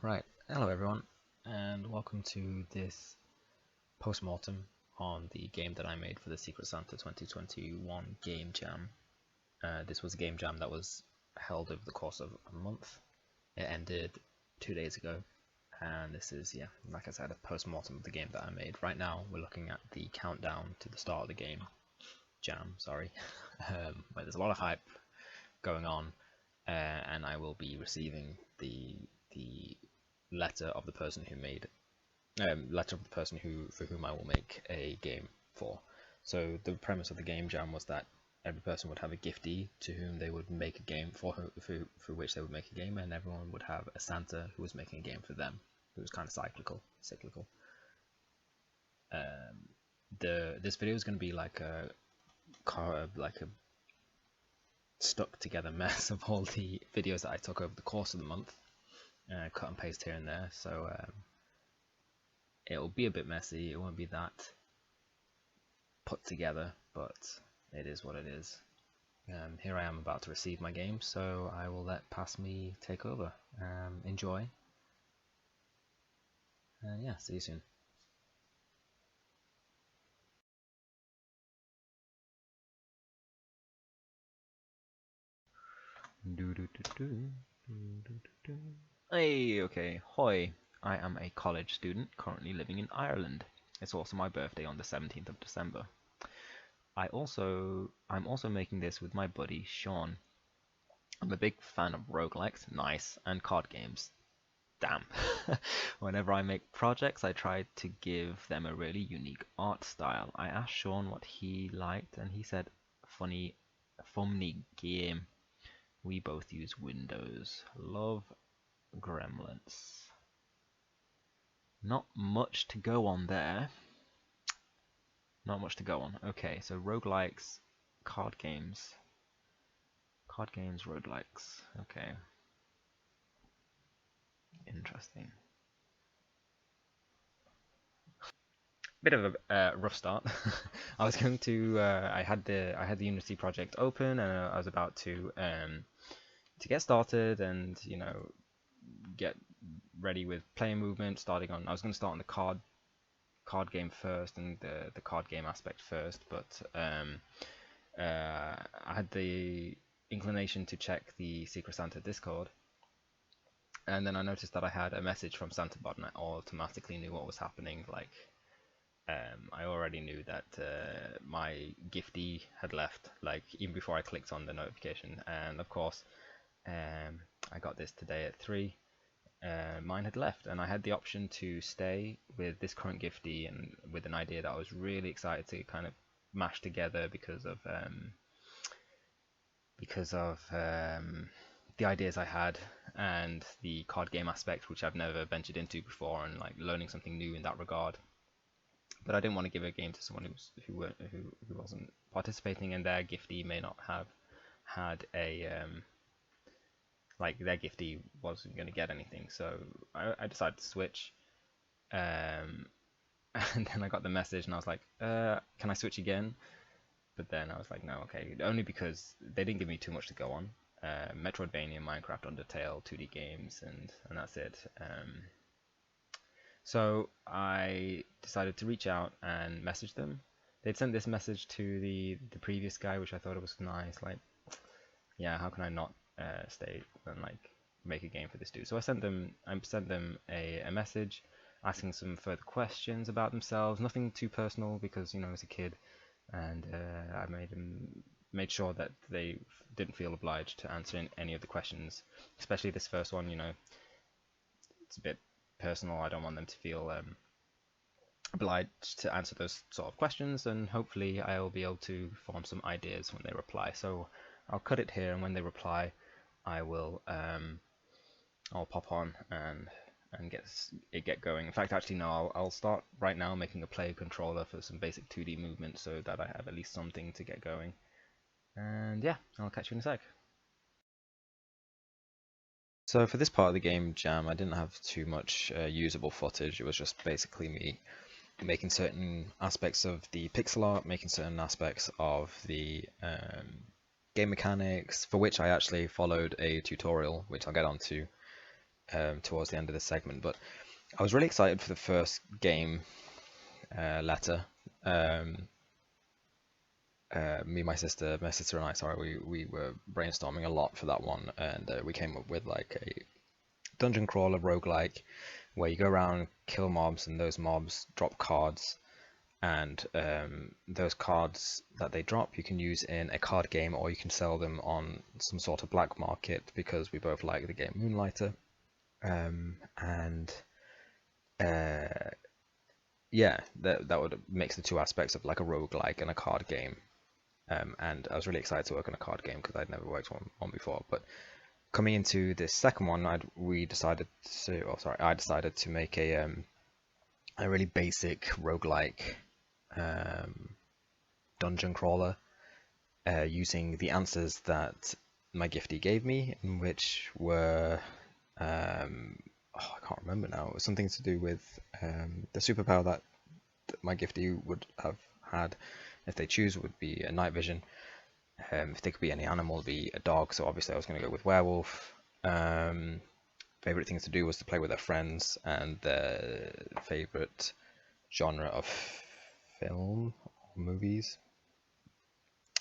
Right, hello everyone, and welcome to this postmortem on the game that I made for the Secret Santa 2021 Game Jam. This was a game jam that was held over the course of a month. It ended 2 days ago, and this is, like I said, a postmortem of the game that I made. Right now, we're looking at the countdown to the start of the game jam, where there's a lot of hype going on, and I will be receiving the letter of the person who made for whom I will make a game for. So the premise of the game jam was that every person would have a giftee to whom they would make a game for which they would make a game, and everyone would have a Santa who was making a game for them. It was kind of cyclical. This video is going to be like a stuck together mess of all the videos that I took over the course of the month. Cut and paste here and there, so it'll be a bit messy. It won't be that put together, but it is what it is. Here I am about to receive my game, so I will let Pass Me take over. Enjoy. Yeah, see you soon. Hey, okay, hoi. I am a college student currently living in Ireland. It's also my birthday on the 17th of December. I'm also making this with my buddy Sean. I'm a big fan of roguelikes, nice, and card games. Damn. Whenever I make projects, I try to give them a really unique art style. I asked Sean what he liked, and he said, funny game. We both use Windows. Love Gremlins. Not much to go on there. Not much to go on. Okay, so roguelikes, card games. Card games, roguelikes. Okay. Interesting. Bit of a rough start. I was going to I had the Unity project open, and I was about to get started and get ready with player movement. I was going to start on the card game first and the card game aspect first, but I had the inclination to check the Secret Santa Discord, and then I noticed that I had a message from SantaBot, and I automatically knew what was happening. I already knew that my giftee had left, even before I clicked on the notification, and of course I got this today at 3. Mine had left, and I had the option to stay with this current giftee, and with an idea that I was really excited to kind of mash together because of the ideas I had and the card game aspect, which I've never ventured into before, and learning something new in that regard. But I didn't want to give a game to someone who wasn't participating, and their giftee may not have had a their giftee wasn't going to get anything. So I decided to switch, and then I got the message, and I was like, can I switch again? But then I was like, no, okay, only because they didn't give me too much to go on. Metroidvania, Minecraft, Undertale, 2D games, and that's it. So I decided to reach out and message them. They'd sent this message to the previous guy, which I thought it was nice. Yeah, how can I not stay and make a game for this dude? So I sent them a message asking some further questions about themselves. Nothing too personal because as a kid, and I made sure that they didn't feel obliged to answer any of the questions, especially this first one. It's a bit personal. I don't want them to feel obliged to answer those sort of questions, and hopefully I'll be able to form some ideas when they reply. So I'll cut it here, and when they reply, I will I'll pop on and get going. In fact, actually no, I'll start right now making a player controller for some basic 2D movement so that I have at least something to get going. And yeah, I'll catch you in a sec. So for this part of the game jam, I didn't have too much usable footage. It was just basically me making certain aspects of the pixel art, making certain aspects of the game mechanics, for which I actually followed a tutorial, which I'll get onto towards the end of the segment. But I was really excited for the first game letter. My sister and I, sorry, we were brainstorming a lot for that one, and we came up with like a dungeon crawler roguelike where you go around, kill mobs, and those mobs drop cards, and those cards that they drop you can use in a card game, or you can sell them on some sort of black market, because we both like the game Moonlighter. And yeah, that would mix the two aspects of like a roguelike and a card game. And I was really excited to work on a card game because I'd never worked on one before. But coming into this second one, I decided to make a really basic roguelike dungeon crawler using the answers that my giftee gave me, which were I can't remember now. It was something to do with the superpower that my giftee would have had if they choose would be a night vision. If they could be any animal, it'd be a dog. So obviously I was going to go with werewolf. Favorite things to do was to play with their friends, and their favorite genre of film or movies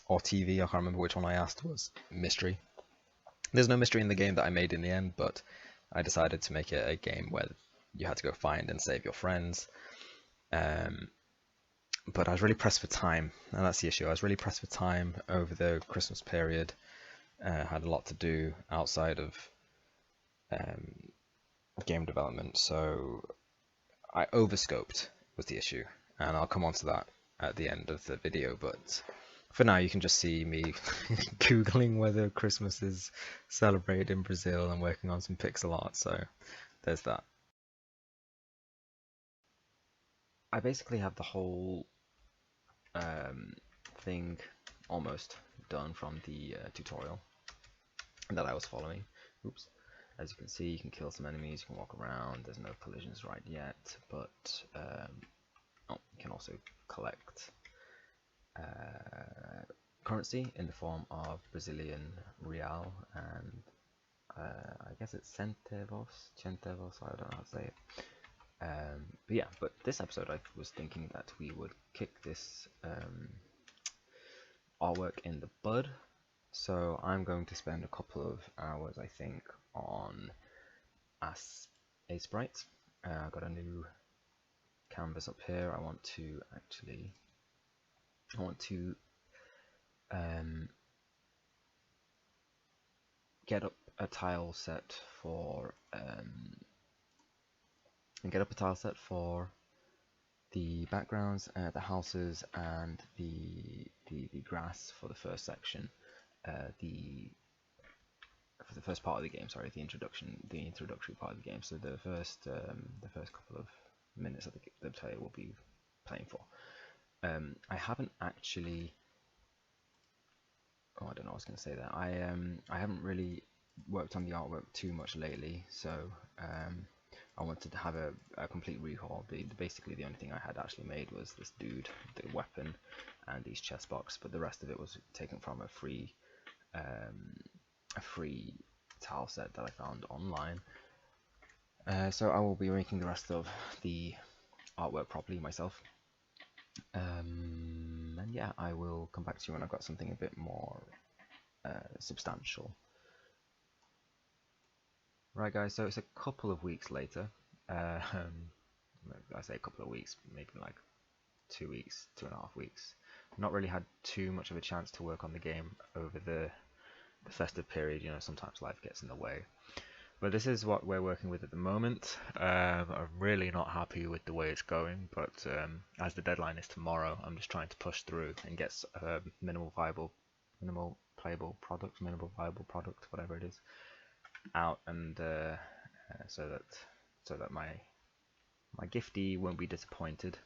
or TV, I can't remember which one I asked, was mystery. There's no mystery in the game that I made in the end, but I decided to make it a game where you had to go find and save your friends. But I was really pressed for time, and that's the issue. I was really pressed for time over the Christmas period. Had a lot to do outside of game development, so I overscoped was the issue, and I'll come on to that at the end of the video. But for now, you can just see me googling whether Christmas is celebrated in Brazil and working on some pixel art, so there's that. I basically have the whole thing almost done from the tutorial that I was following. Oops. As you can see, you can kill some enemies, you can walk around, there's no collisions right yet, but you can also collect currency in the form of Brazilian real, and I guess it's centavos, I don't know how to say it. But yeah, but this episode I was thinking that we would kick this artwork in the bud. So I'm going to spend a couple of hours, I think, on a sprite. I've got a new canvas up here. I want to get up a tile set for the backgrounds, the houses, and the grass for the first section. For the first part of the game, sorry, the introductory part of the game. So the first couple of minutes of the player will be playing for. I haven't actually. Oh, I don't know what I was going to say there. I haven't really worked on the artwork too much lately, so I wanted to have a complete rehaul. Basically, the only thing I had actually made was this dude, the weapon, and these chest box, but the rest of it was taken from a free tile set that I found online. So I will be making the rest of the artwork properly myself. And yeah, I will come back to you when I've got something a bit more substantial. Right guys, so it's a couple of weeks later. I say a couple of weeks, maybe like 2 weeks, 2.5 weeks. Not really had too much of a chance to work on the game over the festive period. You know, sometimes life gets in the way. But this is what we're working with at the moment. I'm really not happy with the way it's going, but as the deadline is tomorrow, I'm just trying to push through and get minimal viable product, whatever it is, out, and so that my giftee won't be disappointed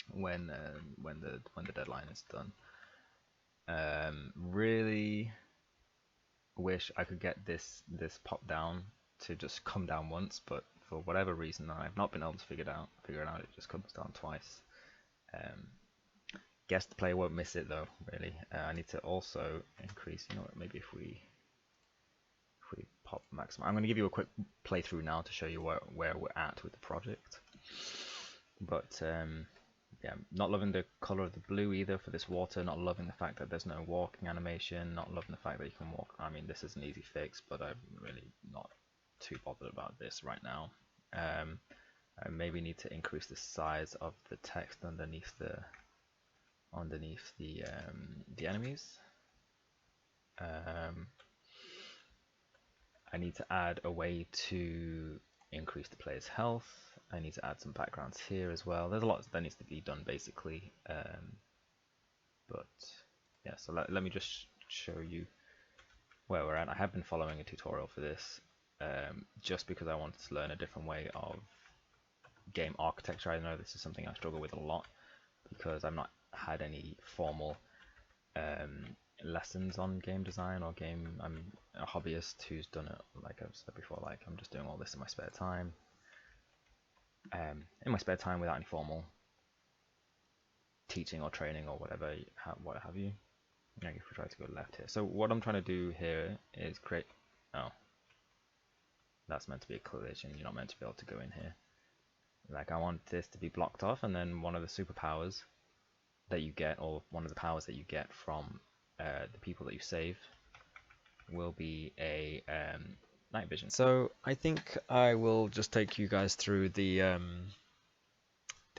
when the deadline is done. Really wish I could get this pop down to just come down once, but for whatever reason I've not been able to figure it out. It just comes down twice. Guess the player won't miss it though. Really, I need to also increase. You know what? Maybe if we if we pop maximum, I'm going to give you a quick playthrough now to show you where we're at with the project. But yeah, not loving the color of the blue either for this water, not loving the fact that there's no walking animation, not loving the fact that you can walk. I mean, this is an easy fix, but I'm really not too bothered about this right now. I maybe need to increase the size of the text underneath the enemies. I need to add a way to increase the player's health. I need to add some backgrounds here as well. There's a lot that needs to be done basically. But yeah, so let me just show you where we're at. I have been following a tutorial for this just because I wanted to learn a different way of game architecture. I know this is something I struggle with a lot because I've not had any formal lessons on game design or game. I'm a hobbyist who's done it, like I've said before, like I'm just doing all this in my spare time. Without any formal teaching or training or whatever, what have you. If we try to go left here. So what I'm trying to do here is create. Oh, that's meant to be a collision. You're not meant to be able to go in here. Like I want this to be blocked off, and then one of the superpowers that you get, or one of the powers that you get from the people that you save, will be a night vision. So I think I will just take you guys through the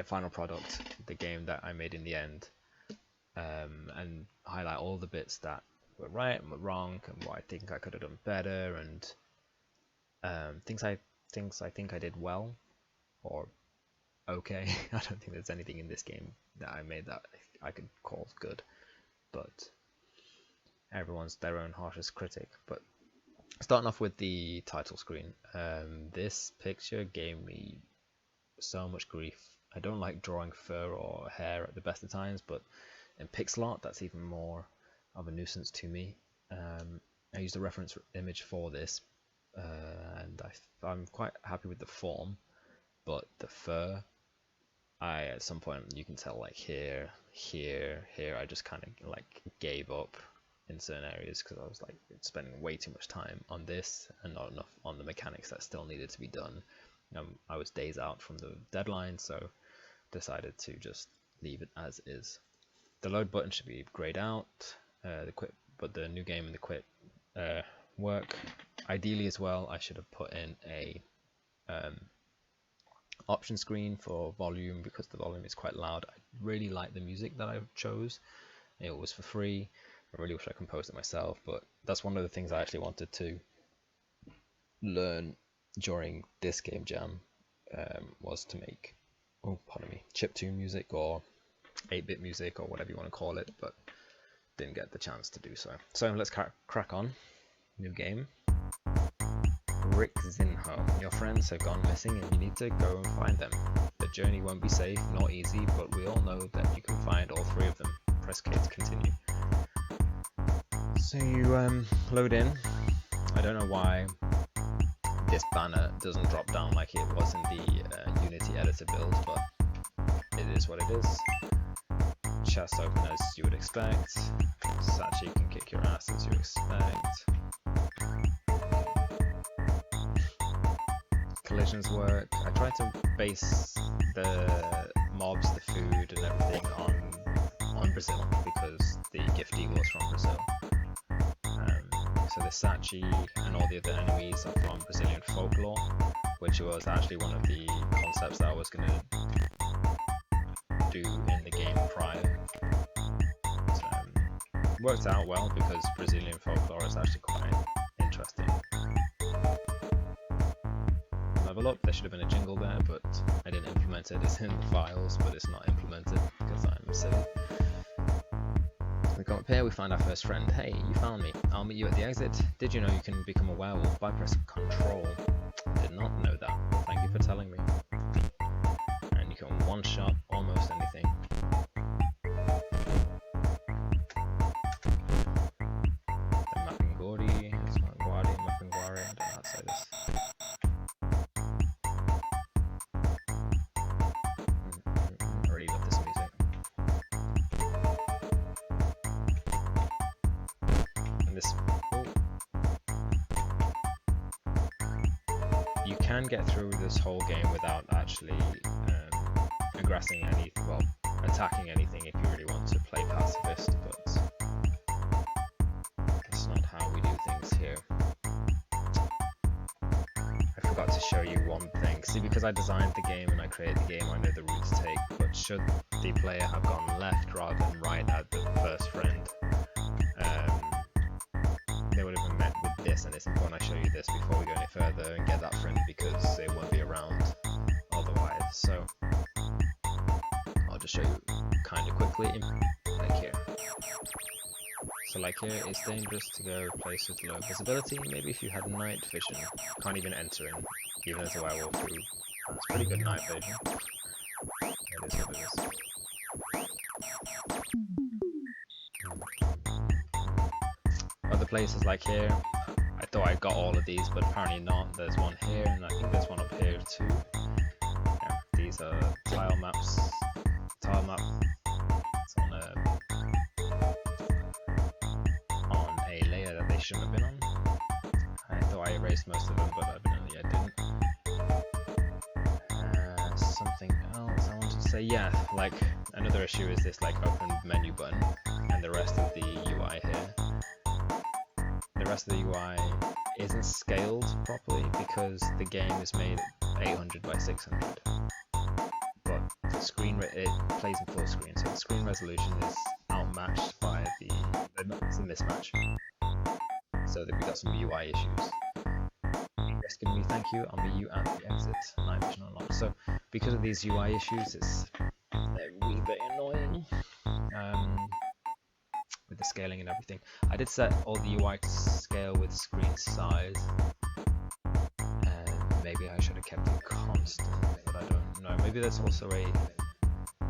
final product, the game that I made in the end, and highlight all the bits that were right and were wrong, and what I think I could have done better, and things I think I did well or okay. I don't think there's anything in this game that I made that I could call good, but everyone's their own harshest critic. But starting off with the title screen, this picture gave me so much grief. I don't like drawing fur or hair at the best of times, but in pixel art that's even more of a nuisance to me. I used a reference image for this, and I'm quite happy with the form, but the fur, at some point you can tell, like here, I just kind of like gave up in certain areas because I was like spending way too much time on this and not enough on the mechanics that still needed to be done. I was days out from the deadline, so decided to just leave it as is. The load button should be grayed out, but the new game and the quit work. Ideally as well, I should have put in a option screen for volume, because the volume is quite loud. I really like the music that I chose. It was for free. I really wish I composed it myself, but that's one of the things I actually wanted to learn during this game jam, was to make, chiptune music or 8-bit music or whatever you want to call it, but didn't get the chance to do so. So let's crack on. New game. Rick Zinho. Your friends have gone missing and you need to go and find them. The journey won't be safe nor easy, but we all know that you can find all 3 of them. Press K to continue. So you load in. I don't know why this banner doesn't drop down like it was in the Unity editor build, but it is what it is. Chest open as you would expect. Sachi can kick your ass as you expect. Collisions work. I tried to base the mobs, the food, and everything on Brazil because the giftee was from Brazil. So the Sachi and all the other enemies are from Brazilian folklore, which was actually one of the concepts that I was going to do in the game prior. So, worked out well because Brazilian folklore is actually quite interesting. Level up, there should have been a jingle there, but I didn't implement it. It's in the files, but it's not implemented because I'm silly. We come up here, we find our first friend. Hey, you found me. I'll meet you at the exit. Did you know you can become a werewolf by pressing Control? Did not know that, but thank you for telling me. And you can one-shot almost anything. The Mapingori, it's not Guardi, Mapingwari, I don't know how to say this. I really love this music. And this, you can get through this whole game without actually aggressing attacking anything if you really want to play pacifist, but that's not how we do things here. I forgot to show you one thing. See, because I designed the game and I created the game, I know the route to take, but should the player have gone left rather than right at the first friend, they would have been met with this, and it's important I show you this before we go any further and get that friend, because they won't be around otherwise. So I'll just show you kind of quickly, like here. So like here, it's dangerous to go places with low visibility. Maybe if you had night vision, can't even enter in, even as a werewolf who has pretty good night vision. It is what it is. Other places like here, I thought I got all of these, but apparently not. There's one here, and I think there's one up here too. Yeah, these are tile maps. Tile map. It's on a layer that they shouldn't have been on. I thought I erased most of them, but evidently I didn't. Something else I wanted to say, yeah, like another issue is this like open menu button and the rest of the UI here. The rest of the UI isn't scaled properly because the game is made 800 by 600, but the screen it plays in full screen, so the screen resolution is outmatched by it's a mismatch. So that we got some UI issues. Rescuing me, thank you. I'll meet you at the exit. Night vision unlocked. So because of these UI issues, it's a wee bit annoying. With the scaling and everything. I did set all the UI to scale with screen size, and maybe I should have kept it constant, but I don't know. Maybe there's also a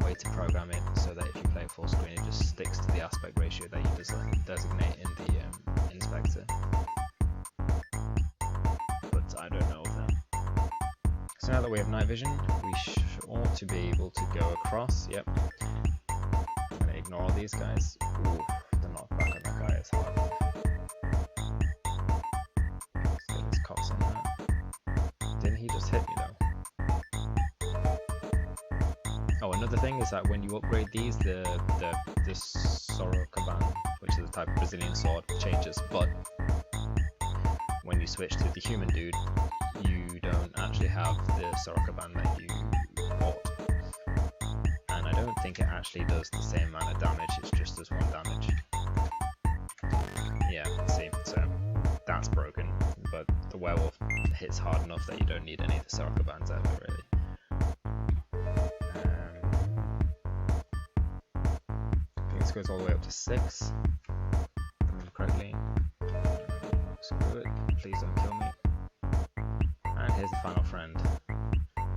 way to program it so that if you play full screen, it just sticks to the aspect ratio that you designate in the inspector. But I don't know that. So now that we have night vision, we ought to be able to go across. Yep. I'm gonna ignore all these guys. Ooh. Knockback on that guy is hard. Let's get this cops in there. Didn't he just hit me though? Oh, another thing is that when you upgrade these, the Sorokaban, which is a type of Brazilian sword, changes, but when you switch to the human dude, you don't actually have the Sorokaban that you bought. And I don't think it actually does the same amount of damage, it's just does 1 damage. Yeah, see, so that's broken, but the werewolf hits hard enough that you don't need any of the Sorokabans out of it, really. I think this goes all the way up to 6, if I remember correctly. Screw it, please don't kill me. And here's the final friend.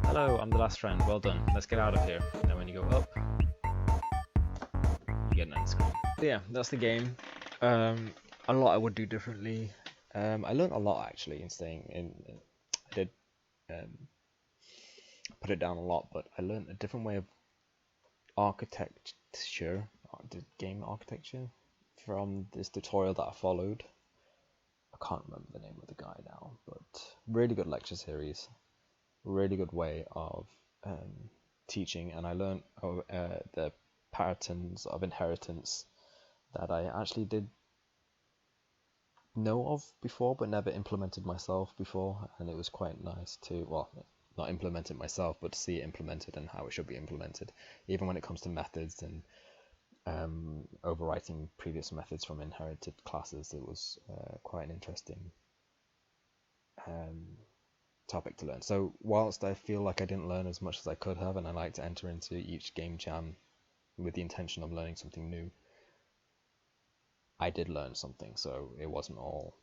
Hello, I'm the last friend, well done, let's get out of here. And then when you go up, you get an end screen. So yeah, that's the game. A lot I would do differently. I learned a lot actually in staying in. I did put it down a lot, but I learned a different way of architecture, game architecture, from this tutorial that I followed. I can't remember the name of the guy now, but really good lecture series, really good way of teaching, and I learned the patterns of inheritance that I actually did know of before but never implemented myself before, and it was quite nice to, well, not implement it myself, but to see it implemented and how it should be implemented, even when it comes to methods and overwriting previous methods from inherited classes. It was quite an interesting topic to learn. So whilst I feel like I didn't learn as much as I could have, and I like to enter into each game jam with the intention of learning something new, I did learn something, so it wasn't all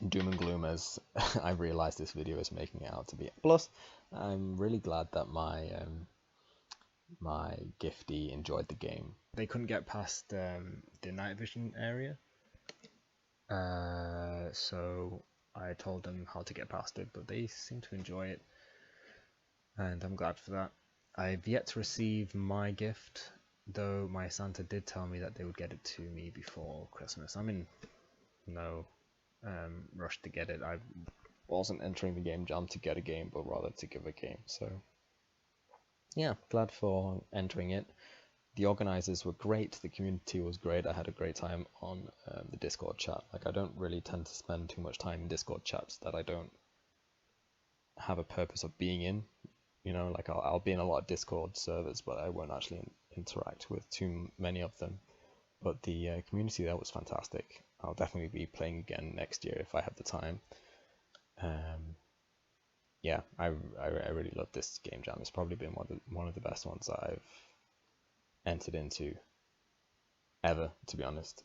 doom and gloom as I realized this video is making it out to be. Plus, I'm really glad that my giftie enjoyed the game. They couldn't get past the night vision area, so I told them how to get past it, but they seem to enjoy it, and I'm glad for that. I've yet to receive my gift, though my Santa did tell me that they would get it to me before Christmas. I'm in no rush to get it. wasn't entering the game jam to get a game, but rather to give a game. So yeah, glad for entering it. The organizers were great, the community was great. I had a great time on the Discord chat. Like, I don't really tend to spend too much time in Discord chats that I don't have a purpose of being in. You know, like I'll be in a lot of Discord servers, but I won't actually interact with too many of them. But the community there was fantastic. I'll definitely be playing again next year if I have the time. Yeah, I really love this game jam. It's probably been one of the best ones I've entered into ever, to be honest.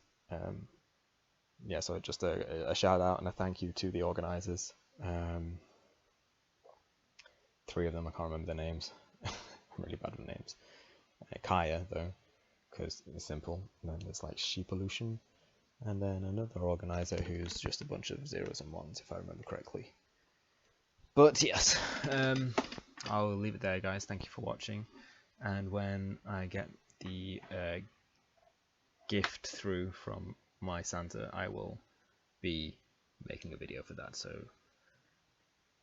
Yeah, so just a shout out and a thank you to the organizers. 3 of them, I can't remember their names. I'm really bad with names. Kaya, though, because it's simple. And then there's like Sheepolution, and then another organizer who's just a bunch of zeros and ones, if I remember correctly. But yes, I'll leave it there, guys. Thank you for watching. And when I get the gift through from my Santa, I will be making a video for that. So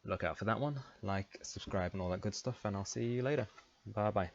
look out for that one. Like, subscribe, and all that good stuff. And I'll see you later. Bye bye.